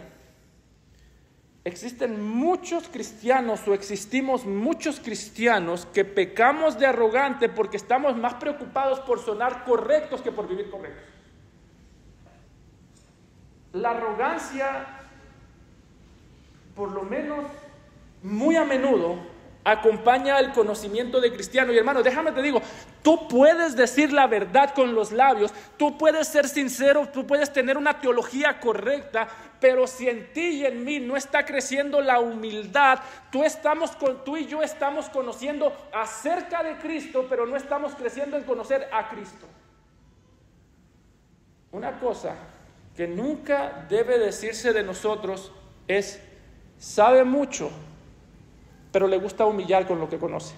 existen muchos cristianos, o existimos muchos cristianos que pecamos de arrogante porque estamos más preocupados por sonar correctos que por vivir correctos. La arrogancia, por lo menos muy a menudo, acompaña el conocimiento de cristiano. Y hermano, déjame te digo, tú puedes decir la verdad con los labios, tú puedes ser sincero, tú puedes tener una teología correcta, pero si en ti y en mí no está creciendo la humildad, tú y yo estamos conociendo acerca de Cristo, pero no estamos creciendo en conocer a Cristo. Una cosa que nunca debe decirse de nosotros es, sabe mucho, pero le gusta humillar con lo que conoce.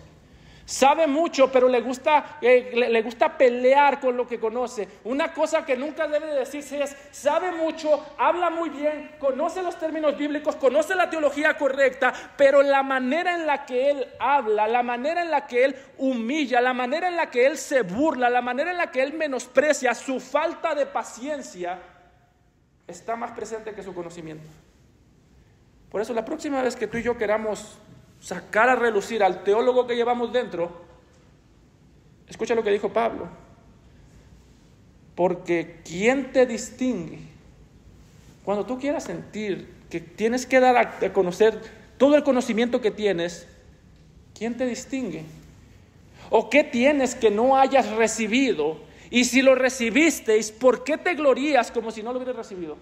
Sabe mucho, pero le gusta pelear con lo que conoce. Una cosa que nunca debe decirse es, sabe mucho, habla muy bien, conoce los términos bíblicos, conoce la teología correcta, pero la manera en la que él habla, la manera en la que él humilla, la manera en la que él se burla, la manera en la que él menosprecia, su falta de paciencia, está más presente que su conocimiento. Por eso la próxima vez que tú y yo queramos sacar a relucir al teólogo que llevamos dentro, escucha lo que dijo Pablo: porque ¿quién te distingue? Cuando tú quieras sentir que tienes que dar a conocer todo el conocimiento que tienes, ¿quién te distingue? ¿O qué tienes que no hayas recibido? Y si lo recibisteis, ¿por qué te glorías como si no lo hubieras recibido?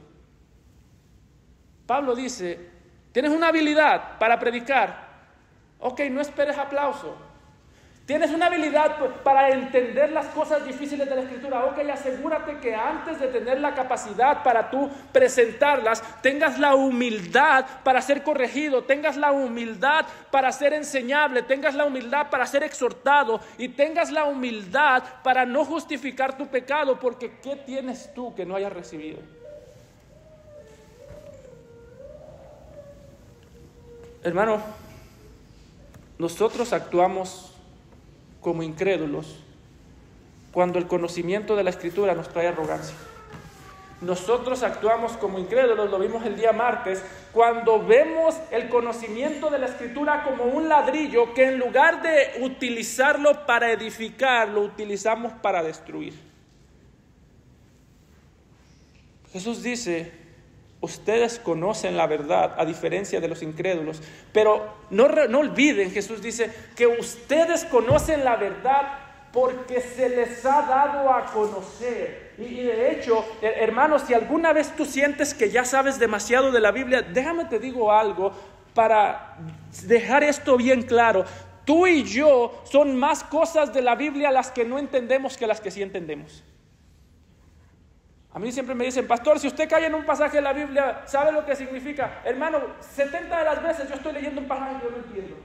Pablo dice, tienes una habilidad para predicar. Ok, no esperes aplauso. Tienes una habilidad para entender las cosas difíciles de la Escritura. Ok, asegúrate que antes de tener la capacidad para tú presentarlas, tengas la humildad para ser corregido, tengas la humildad para ser enseñable, tengas la humildad para ser exhortado y tengas la humildad para no justificar tu pecado, porque ¿qué tienes tú que no hayas recibido? Hermano, nosotros actuamos como incrédulos cuando el conocimiento de la Escritura nos trae arrogancia. Nosotros actuamos como incrédulos, lo vimos el día martes, cuando vemos el conocimiento de la Escritura como un ladrillo que en lugar de utilizarlo para edificar, lo utilizamos para destruir. Jesús dice, ustedes conocen la verdad a diferencia de los incrédulos, pero no olviden, Jesús dice que ustedes conocen la verdad porque se les ha dado a conocer. Y de hecho, hermanos, si alguna vez tú sientes que ya sabes demasiado de la Biblia, déjame te digo algo para dejar esto bien claro. Tú y yo son más cosas de la Biblia las que no entendemos que las que sí entendemos. A mí siempre me dicen, pastor, si usted cae en un pasaje de la Biblia, ¿sabe lo que significa? Hermano, 70 de las veces yo estoy leyendo un pasaje que yo no entiendo.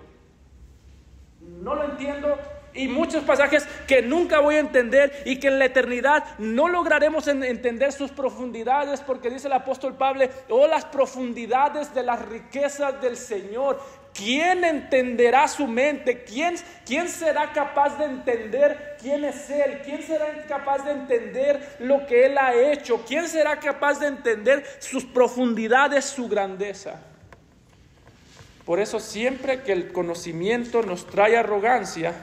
No lo entiendo, y muchos pasajes que nunca voy a entender y que en la eternidad no lograremos entender sus profundidades, porque dice el apóstol Pablo, oh, las profundidades de las riquezas del Señor. ¿Quién entenderá su mente? ¿Quién será capaz de entender quién es Él? ¿Quién será capaz de entender lo que Él ha hecho? ¿Quién será capaz de entender sus profundidades, su grandeza? Por eso siempre que el conocimiento nos trae arrogancia,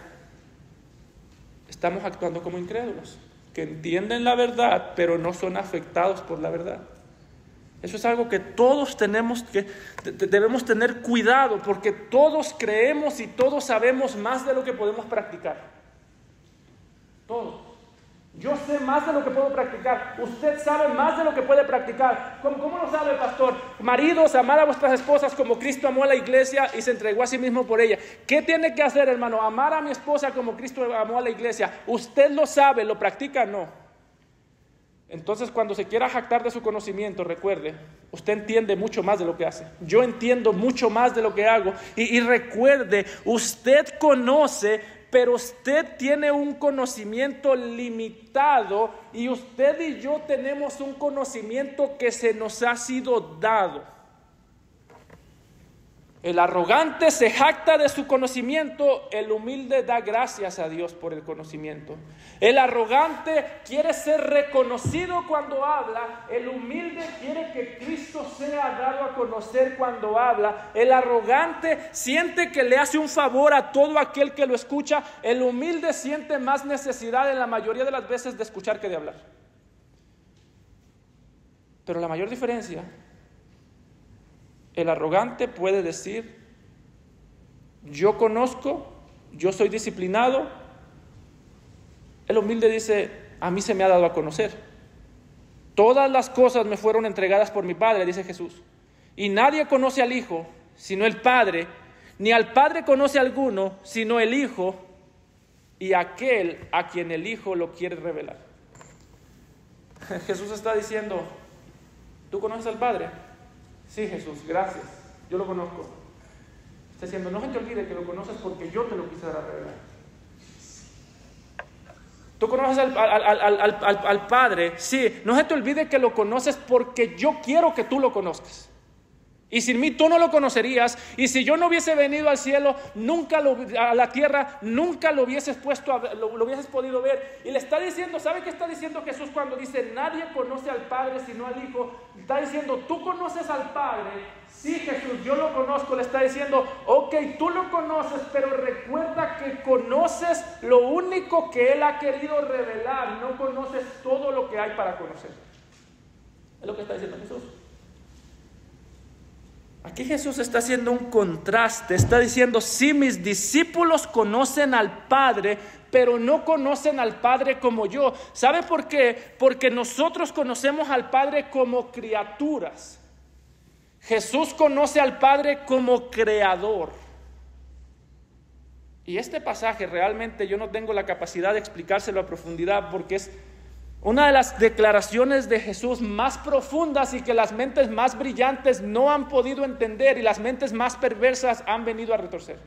estamos actuando como incrédulos, que entienden la verdad, pero no son afectados por la verdad. Eso es algo que todos debemos tener cuidado, porque todos creemos y todos sabemos más de lo que podemos practicar. Todos. Yo sé más de lo que puedo practicar. Usted sabe más de lo que puede practicar. ¿Cómo lo sabe, pastor? Maridos, amad a vuestras esposas como Cristo amó a la iglesia y se entregó a sí mismo por ella. ¿Qué tiene que hacer, hermano? Amar a mi esposa como Cristo amó a la iglesia. ¿Usted lo sabe? ¿Lo practica? No. Entonces, cuando se quiera jactar de su conocimiento, recuerde, usted entiende mucho más de lo que hace. Yo entiendo mucho más de lo que hago. Y recuerde, usted conoce, pero usted tiene un conocimiento limitado y usted y yo tenemos un conocimiento que se nos ha sido dado. El arrogante se jacta de su conocimiento, el humilde da gracias a Dios por el conocimiento. El arrogante quiere ser reconocido cuando habla, el humilde quiere que Cristo sea dado a conocer cuando habla. El arrogante siente que le hace un favor a todo aquel que lo escucha, el humilde siente más necesidad en la mayoría de las veces de escuchar que de hablar. Pero la mayor diferencia, el arrogante puede decir, yo conozco, yo soy disciplinado. El humilde dice, a mí se me ha dado a conocer. Todas las cosas me fueron entregadas por mi Padre, dice Jesús. Y nadie conoce al Hijo, sino el Padre, ni al Padre conoce a alguno, sino el Hijo, y aquel a quien el Hijo lo quiere revelar. Jesús está diciendo, ¿tú conoces al Padre? Sí, Jesús, gracias, yo lo conozco. Está diciendo, no se te olvide que lo conoces porque yo te lo quise dar a revelar. Tú conoces al Padre, sí, no se te olvide que lo conoces porque yo quiero que tú lo conozcas. Y sin mí tú no lo conocerías, y si yo no hubiese venido al cielo, a la tierra, nunca lo hubieses lo hubieses podido ver. Y le está diciendo, ¿sabe qué está diciendo Jesús cuando dice, nadie conoce al Padre sino al Hijo? Está diciendo, ¿tú conoces al Padre? Sí, Jesús, yo lo conozco. Le está diciendo, ok, tú lo conoces, pero recuerda que conoces lo único que Él ha querido revelar, no conoces todo lo que hay para conocer. Es lo que está diciendo Jesús. Aquí Jesús está haciendo un contraste, está diciendo, sí, mis discípulos conocen al Padre, pero no conocen al Padre como yo. ¿Sabe por qué? Porque nosotros conocemos al Padre como criaturas. Jesús conoce al Padre como creador. Y este pasaje realmente yo no tengo la capacidad de explicárselo a profundidad porque es una de las declaraciones de Jesús más profundas y que las mentes más brillantes no han podido entender y las mentes más perversas han venido a retorcer.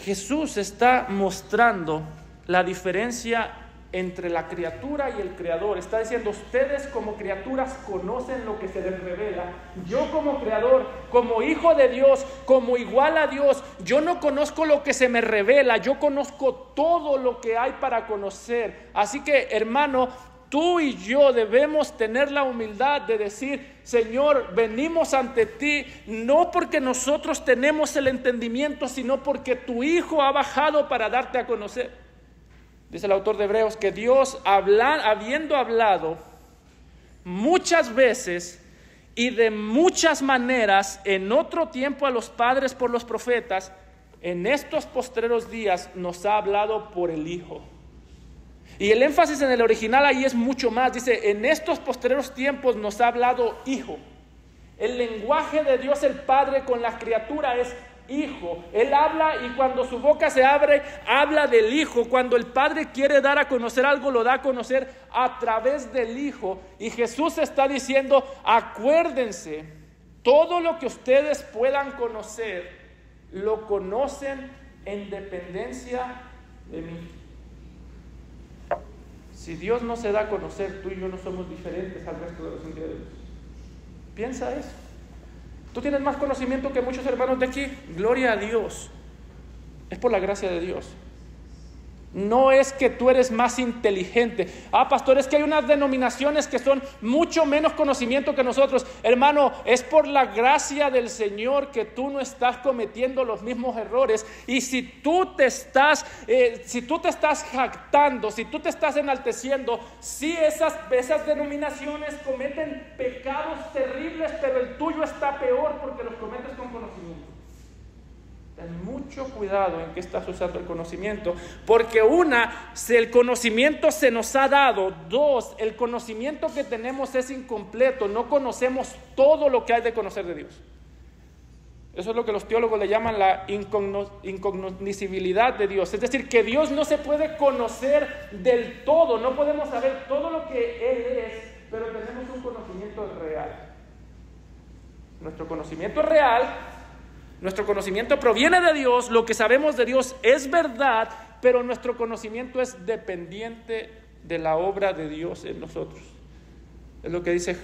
Jesús está mostrando la diferencia entre la criatura y el creador. Está diciendo, ustedes como criaturas conocen lo que se les revela. Yo como creador, como hijo de Dios, como igual a Dios, yo no conozco lo que se me revela, yo conozco todo lo que hay para conocer. Así que, hermano, tú y yo debemos tener la humildad de decir, Señor, venimos ante ti, no porque nosotros tenemos el entendimiento, sino porque tu Hijo ha bajado para darte a conocer. Dice el autor de Hebreos que Dios, habiendo hablado muchas veces y de muchas maneras en otro tiempo a los padres por los profetas, en estos postreros días nos ha hablado por el Hijo. Y el énfasis en el original ahí es mucho más. Dice, en estos postreros tiempos nos ha hablado Hijo. El lenguaje de Dios el Padre con la criatura es Hijo. Él habla y cuando su boca se abre, habla del Hijo. Cuando el Padre quiere dar a conocer algo, lo da a conocer a través del Hijo. Y Jesús está diciendo, acuérdense, todo lo que ustedes puedan conocer, lo conocen en dependencia de mí. Si Dios no se da a conocer, tú y yo no somos diferentes al resto de los incrédulos. Piensa eso. Tú tienes más conocimiento que muchos hermanos de aquí. Gloria a Dios. Es por la gracia de Dios. No es que tú eres más inteligente. Pastor, es que hay unas denominaciones que son mucho menos conocimiento que nosotros. Hermano, es por la gracia del Señor que tú no estás cometiendo los mismos errores. Y si tú te estás jactando, si tú te estás enalteciendo, sí, esas denominaciones cometen pecados terribles, pero el tuyo está peor porque los cometes con conocimiento. Ten mucho cuidado en qué estás usando el conocimiento, porque el conocimiento se nos ha dado. 2, el conocimiento que tenemos es incompleto, no conocemos todo lo que hay de conocer de Dios. Eso es lo que los teólogos le llaman la incognoscibilidad de Dios. Es decir, que Dios no se puede conocer del todo, no podemos saber todo lo que Él es, pero tenemos un conocimiento real. Nuestro conocimiento es real, nuestro conocimiento proviene de Dios, lo que sabemos de Dios es verdad, pero nuestro conocimiento es dependiente de la obra de Dios en nosotros. Es lo que dice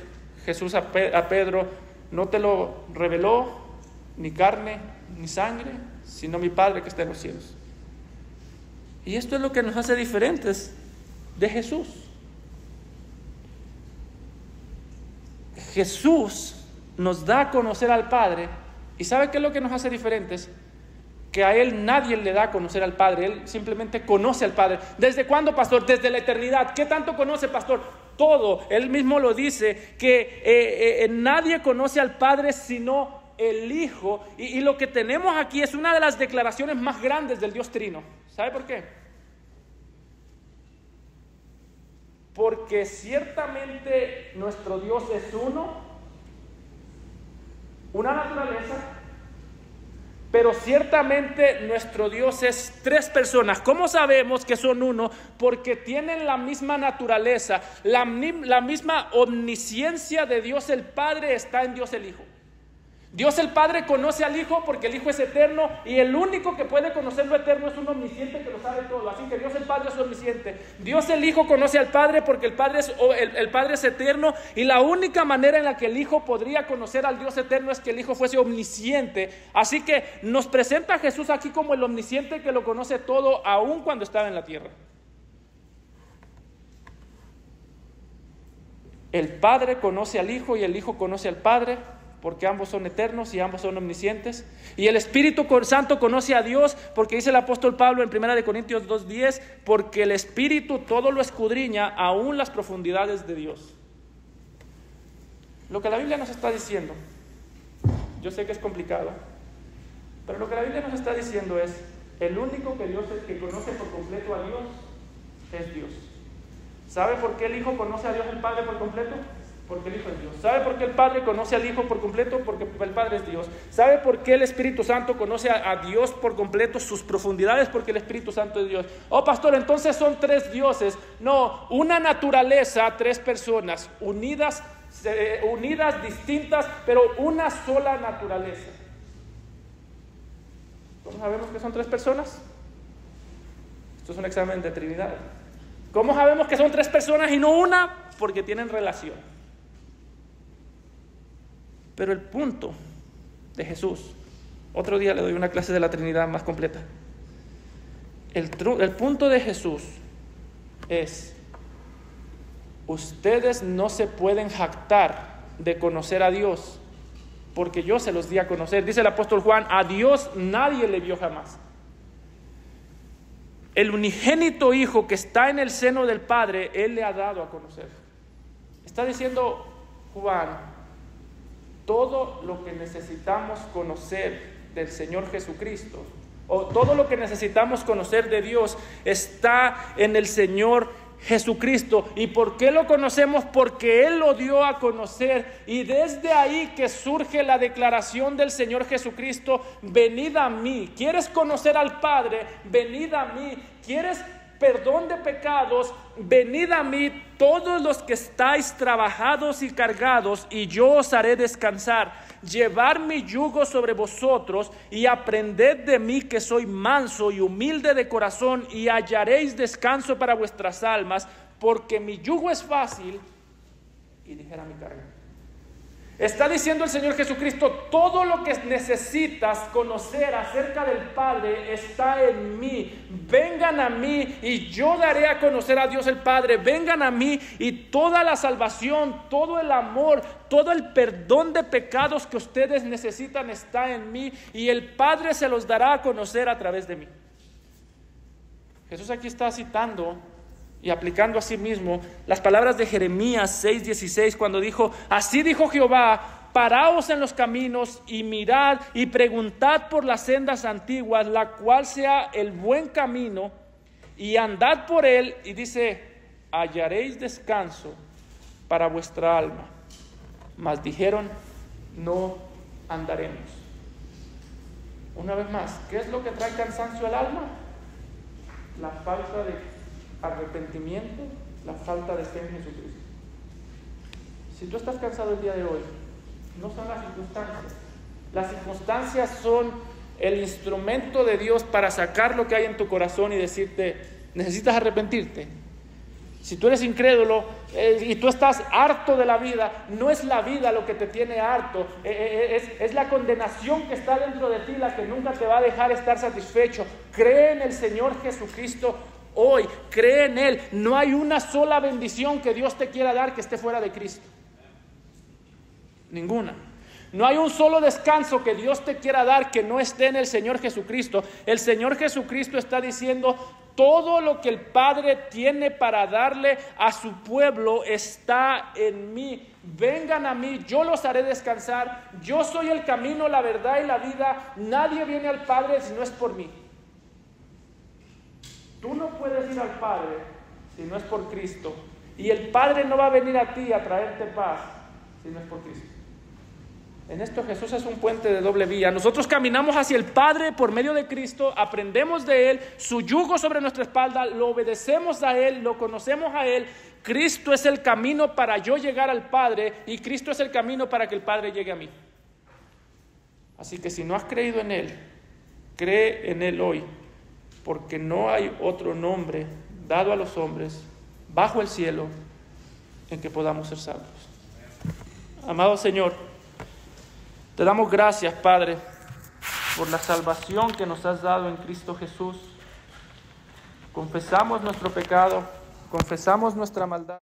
Jesús a Pedro: no te lo reveló ni carne ni sangre, sino mi Padre que está en los cielos. Y esto es lo que nos hace diferentes de Jesús. Jesús nos da a conocer al Padre. ¿Y sabe qué es lo que nos hace diferentes? Que a Él nadie le da a conocer al Padre. Él simplemente conoce al Padre. ¿Desde cuándo, pastor? Desde la eternidad. ¿Qué tanto conoce, pastor? Todo. Él mismo lo dice, que nadie conoce al Padre sino el Hijo. Y lo que tenemos aquí es una de las declaraciones más grandes del Dios Trino. ¿Sabe por qué? Porque ciertamente nuestro Dios es uno, una naturaleza, pero ciertamente nuestro Dios es 3 personas. ¿Cómo sabemos que son uno? Porque tienen la misma naturaleza, la misma omnisciencia de Dios el Padre está en Dios el Hijo. Dios el Padre conoce al Hijo porque el Hijo es eterno, y el único que puede conocer lo eterno es un omnisciente que lo sabe todo. Así que Dios el Padre es omnisciente. Dios el Hijo conoce al Padre porque el Padre es eterno, y la única manera en la que el Hijo podría conocer al Dios eterno es que el Hijo fuese omnisciente. Así que nos presenta a Jesús aquí como el omnisciente que lo conoce todo, aun cuando estaba en la tierra. El Padre conoce al Hijo y el Hijo conoce al Padre, porque ambos son eternos y ambos son omniscientes. Y el Espíritu Santo conoce a Dios, porque dice el apóstol Pablo en 1 Corintios 2:10, porque el Espíritu todo lo escudriña, aún las profundidades de Dios. Lo que la Biblia nos está diciendo, yo sé que es complicado, pero lo que la Biblia nos está diciendo es: el único que conoce por completo a Dios es Dios. ¿Sabe por qué el Hijo conoce a Dios el Padre por completo? Porque el Hijo es Dios. ¿Sabe por qué el Padre conoce al Hijo por completo? Porque el Padre es Dios. ¿Sabe por qué el Espíritu Santo conoce a Dios por completo, sus profundidades? Porque el Espíritu Santo es Dios. Oh, pastor, entonces son 3 dioses. No, una naturaleza, 3 personas, unidas, distintas, pero una sola naturaleza. ¿Cómo sabemos que son 3 personas? Esto es un examen de Trinidad. ¿Cómo sabemos que son 3 personas y no una? Porque tienen relación. Pero el punto de Jesús, otro día le doy una clase de la Trinidad más completa. El punto de Jesús es: ustedes no se pueden jactar de conocer a Dios, porque yo se los di a conocer. Dice el apóstol Juan: a Dios nadie le vio jamás. El unigénito Hijo que está en el seno del Padre, Él le ha dado a conocer. Está diciendo Juan: todo lo que necesitamos conocer del Señor Jesucristo, o todo lo que necesitamos conocer de Dios, está en el Señor Jesucristo. ¿Y por qué lo conocemos? Porque Él lo dio a conocer. Y desde ahí que surge la declaración del Señor Jesucristo: venid a mí. ¿Quieres conocer al Padre? Venid a mí. ¿Quieres perdón de pecados? Venid a mí todos los que estáis trabajados y cargados, y yo os haré descansar. Llevar mi yugo sobre vosotros y aprended de mí, que soy manso y humilde de corazón, y hallaréis descanso para vuestras almas, porque mi yugo es fácil y ligera mi carga. Está diciendo el Señor Jesucristo: todo lo que necesitas conocer acerca del Padre está en mí. Vengan a mí y yo daré a conocer a Dios el Padre. Vengan a mí y toda la salvación, todo el amor, todo el perdón de pecados que ustedes necesitan está en mí, y el Padre se los dará a conocer a través de mí. Jesús aquí está citando y aplicando a sí mismo las palabras de Jeremías 6:16, cuando dijo: así dijo Jehová, paraos en los caminos y mirad y preguntad por las sendas antiguas, la cual sea el buen camino, y andad por él, y dice, hallaréis descanso para vuestra alma. Mas dijeron, no andaremos. Una vez más, ¿qué es lo que trae cansancio al alma? La falta de arrepentimiento, la falta de fe en Jesucristo. Si tú estás cansado el día de hoy, no son las circunstancias. Las circunstancias son el instrumento de Dios para sacar lo que hay en tu corazón y decirte, necesitas arrepentirte. Si tú eres incrédulo y tú estás harto de la vida, no es la vida lo que te tiene harto, es la condenación que está dentro de ti la que nunca te va a dejar estar satisfecho. Cree en el Señor Jesucristo hoy, cree en Él. No hay una sola bendición que Dios te quiera dar que esté fuera de Cristo. Ninguna. No hay un solo descanso que Dios te quiera dar que no esté en el Señor Jesucristo. El Señor Jesucristo está diciendo, todo lo que el Padre tiene para darle a su pueblo está en mí. Vengan a mí, yo los haré descansar. Yo soy el camino, la verdad y la vida. Nadie viene al Padre si no es por mí. Tú no puedes ir al Padre si no es por Cristo. Y el Padre no va a venir a ti a traerte paz si no es por Cristo. En esto Jesús es un puente de doble vía. Nosotros caminamos hacia el Padre por medio de Cristo, aprendemos de Él, su yugo sobre nuestra espalda, lo obedecemos a Él, lo conocemos a Él. Cristo es el camino para yo llegar al Padre y Cristo es el camino para que el Padre llegue a mí. Así que si no has creído en Él, cree en Él hoy, porque no hay otro nombre dado a los hombres bajo el cielo en que podamos ser salvos. Amado Señor, te damos gracias, Padre, por la salvación que nos has dado en Cristo Jesús. Confesamos nuestro pecado, confesamos nuestra maldad.